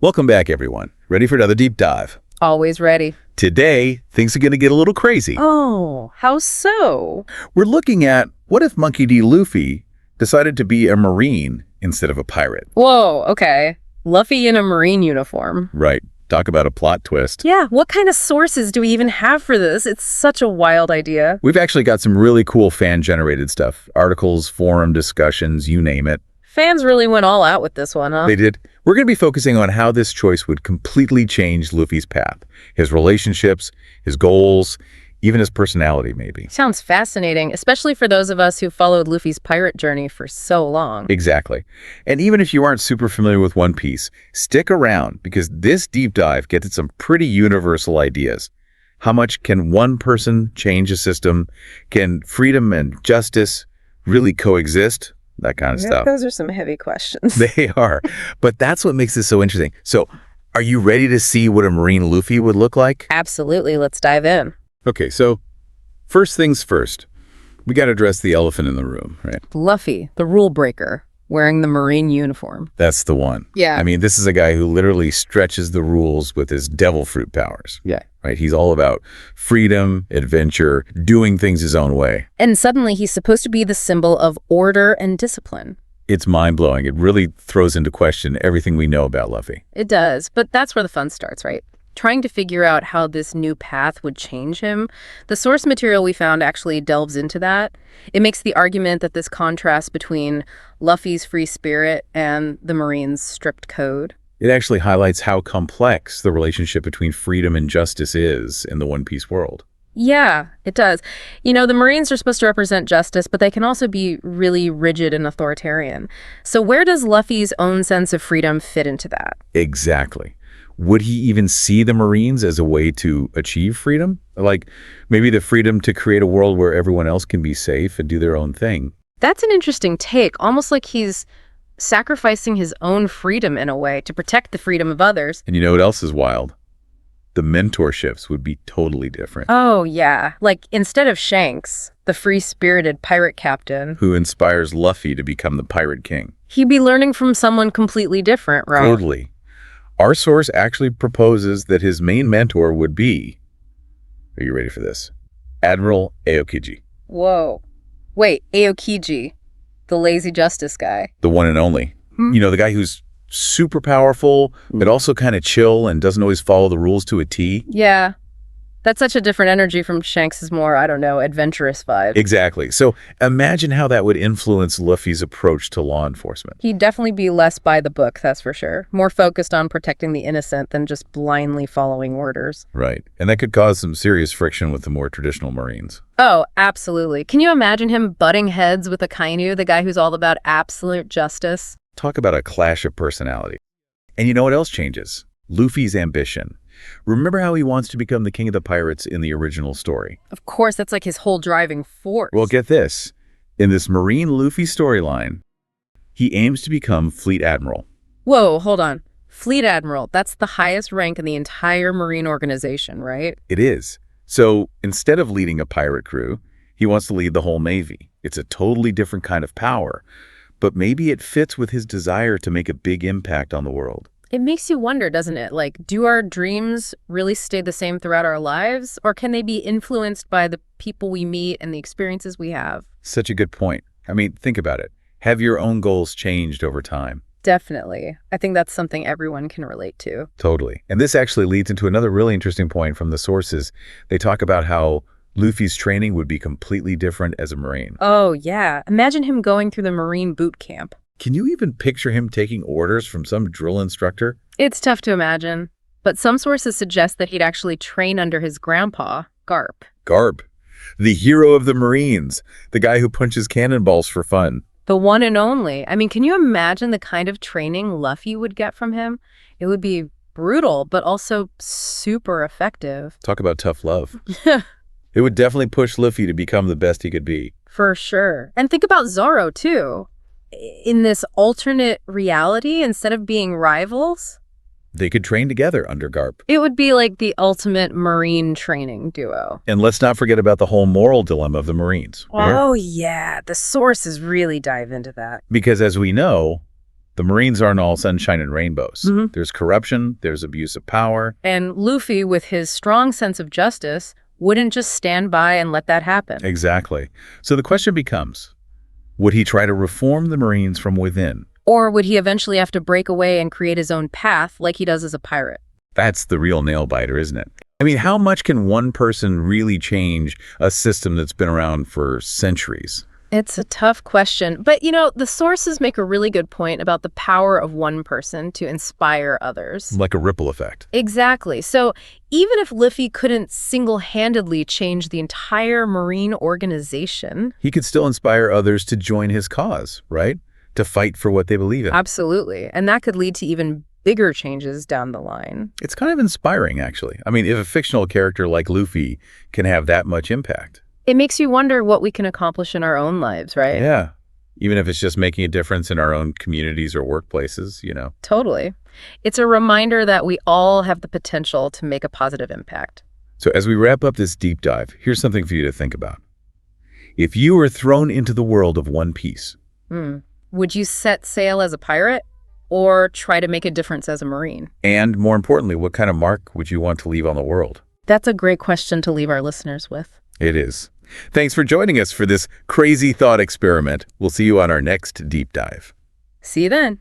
Welcome back, everyone. Ready for another deep dive? Always ready. Today, things are going to get a little crazy. Oh, how so? We're looking at what if Monkey D. Luffy decided to be a Marine instead of a pirate? Whoa, okay. Luffy in a Marine uniform. Right. Talk about a plot twist. Yeah, what kind of sources do we even have for this? It's such a wild idea. We've actually got some really cool fan-generated stuff. Articles, forum discussions, you name it. Fans really went all out with this one, huh? They did. We're going to be focusing on how this choice would completely change Luffy's path, his relationships, his goals, even his personality, maybe. Sounds fascinating, especially for those of us who followed Luffy's pirate journey for so long. Exactly. And even if you aren't super familiar with One Piece, stick around because this deep dive gets at some pretty universal ideas. How much can one person change a system? Can freedom and justice really coexist? That kind of stuff. Those are some heavy questions. They are. But that's what makes this so interesting. So, are you ready to see what a Marine Luffy would look like? Absolutely. Let's dive in. Okay, so first things first. We got to address the elephant in the room, right? Luffy, the rule breaker, wearing the Marine uniform. That's the one. Yeah. I mean, this is a guy who literally stretches the rules with his devil fruit powers. Yeah. Right? He's all about freedom, adventure, doing things his own way. And suddenly he's supposed to be the symbol of order and discipline. It's mind-blowing. It really throws into question everything we know about Luffy. It does, but that's where the fun starts, right? Trying to figure out how this new path would change him. The source material we found actually delves into that. It makes the argument that this contrast between Luffy's free spirit and the Marines' strict code. It actually highlights how complex the relationship between freedom and justice is in the One Piece world. Yeah, it does. You know, the Marines are supposed to represent justice, but they can also be really rigid and authoritarian. So where does Luffy's own sense of freedom fit into that? Exactly. Would he even see the Marines as a way to achieve freedom? Like maybe the freedom to create a world where everyone else can be safe and do their own thing. That's an interesting take, almost like he's sacrificing his own freedom in a way to protect the freedom of others. And you know what else is wild? The mentorships would be totally different. Oh, yeah. Like, instead of Shanks, the free-spirited pirate captain, Who inspires Luffy to become the Pirate King. he'd be learning from someone completely different, right? Totally. Our source actually proposes that his main mentor would be, are you ready for this? Admiral Aokiji. Whoa. Wait, Aokiji, the lazy justice guy. The one and only. You know, the guy who's super powerful, but also kind of chill and doesn't always follow the rules to a T. Yeah. That's such a different energy from Shanks' more, I don't know, adventurous vibe. Exactly. So imagine how that would influence Luffy's approach to law enforcement. He'd definitely be less by the book, that's for sure. More focused on protecting the innocent than just blindly following orders. Right. And that could cause some serious friction with the more traditional Marines. Oh, absolutely. Can you imagine him butting heads with Akainu, the guy who's all about absolute justice? Talk about a clash of personality. And you know what else changes? Luffy's ambition. Remember how he wants to become the king of the pirates in the original story? Of course, that's like his whole driving force. Well, get this. In this Marine Luffy storyline, he aims to become Fleet Admiral. Whoa, hold on. Fleet Admiral, that's the highest rank in the entire Marine organization, right? It is. So instead of leading a pirate crew, he wants to lead the whole Navy. It's a totally different kind of power. But maybe it fits with his desire to make a big impact on the world. It makes you wonder, doesn't it? Like, do our dreams really stay the same throughout our lives? Or can they be influenced by the people we meet and the experiences we have? Such a good point. I mean, think about it. Have your own goals changed over time? Definitely. I think that's something everyone can relate to. Totally. And this actually leads into another really interesting point from the sources. They talk about how Luffy's training would be completely different as a Marine. Oh, yeah. Imagine him going through the Marine boot camp. Can you even picture him taking orders from some drill instructor? It's tough to imagine, but some sources suggest that he'd actually train under his grandpa, Garp. Garp, the hero of the Marines, the guy who punches cannonballs for fun. The one and only. I mean, can you imagine the kind of training Luffy would get from him? It would be brutal, but also super effective. Talk about tough love. It would definitely push Luffy to become the best he could be. For sure. And think about Zoro, too. In this alternate reality, instead of being rivals, They could train together under Garp. it would be like the ultimate Marine training duo. And let's not forget about the whole moral dilemma of the Marines. Oh, yeah. The sources really dive into that. Because as we know, The Marines aren't all sunshine and rainbows. Mhm. There's corruption, there's abuse of power. And Luffy, with his strong sense of justice, wouldn't just stand by and let that happen. Exactly. So the question becomes, would he try to reform the Marines from within? Or would he eventually have to break away and create his own path like he does as a pirate? That's the real nail-biter, isn't it? I mean, how much can one person really change a system that's been around for centuries? It's a tough question. But, the sources make a really good point about the power of one person to inspire others. Like a ripple effect. Exactly. So even if Luffy couldn't single-handedly change the entire Marine organization... He could still inspire others to join his cause, right? To fight for what they believe in. Absolutely. And that could lead to even bigger changes down the line. It's kind of inspiring, actually. I mean, if a fictional character like Luffy can have that much impact. It makes you wonder what we can accomplish in our own lives, right? Yeah. Even if it's just making a difference in our own communities or workplaces, Totally. It's a reminder that we all have the potential to make a positive impact. So as we wrap up this deep dive, here's something for you to think about. If you were thrown into the world of One Piece, would you set sail as a pirate or try to make a difference as a Marine? and more importantly, what kind of mark would you want to leave on the world? That's a great question to leave our listeners with. It is. Thanks for joining us for this crazy thought experiment. We'll see you on our next deep dive. See you then.